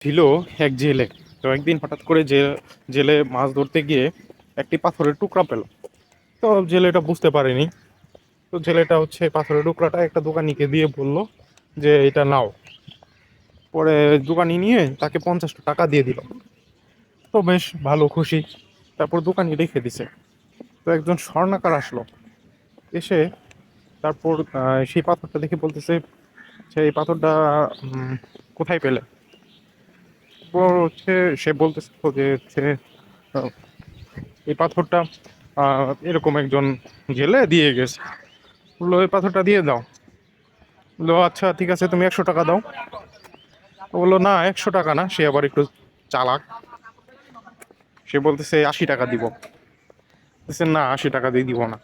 ছিল এক জেলে। তো একদিন হঠাৎ করে জেলে মাছ ধরতে গিয়ে একটি পাথরের টুকরা পেল। তো জেলেটা বুঝতে পারেনি। তো জেলেটা হচ্ছে পাথরের টুকরাটা একটা দোকানিকে দিয়ে বলল যে এটা নাও। পরে দোকানি নিয়ে তাকে 50 টাকা দিয়ে দিল। তো বেশ ভালো খুশি। তারপর দোকানি রেখে দিছে। তো একজন স্বর্ণকার আসলো, এসে তারপর সেই পাথরটা দেখে বলতেছে সেই পাথরটা উম, কোথায় পেলে। তারপর হচ্ছে সে বলতেছে তো যে হচ্ছে আহ, এই পাথরটা এরকম একজন গেলে দিয়ে গেছে। বললো এই পাথরটা দিয়ে দাও। বললো আচ্ছা ঠিক আছে, তুমি 100 টাকা দাও। ও বললো না, 100 টাকা না। সে আবার একটু চালাক, সে বলতেছে 80 টাকা দিব। বলতেছে না, 80 টাকা দিয়ে দিব না।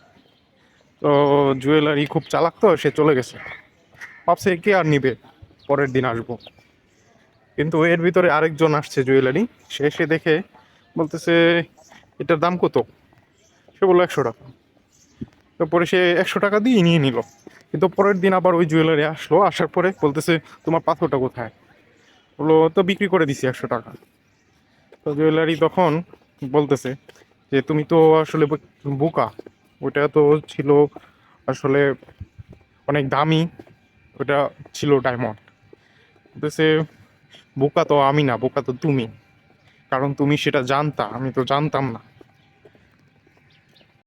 তো জুয়েলারি খুব চালাক, তো সে চলে গেছে। ভাবছে কে আর নিবে, পরের দিন আসবো। কিন্তু এর ভিতরে আরেকজন আসছে জুয়েলারি, সে এসে দেখে বলতেছে এটার দাম কত। সে বললো 100 টাকা। তো পরে সে 100 টাকা দিয়ে নিয়ে নিল। কিন্তু পরের দিন আবার ওই জুয়েলারি আসলো, আসার পরে বলতেছে তোমার পাথরটা কোথায়। বললো তো বিক্রি করে দিছি 100 টাকা। তো জুয়েলারি তখন বলতেছে যে তুমি তো আসলে বোকা, ওটা তো ছিল আসলে অনেক দামি, ওটা ছিল ডায়মন্ড। বলতেছে বোকা তো আমি না, বোকা তো তুমি, কারণ তুমি সেটা জানতা, আমি তো জানতাম না।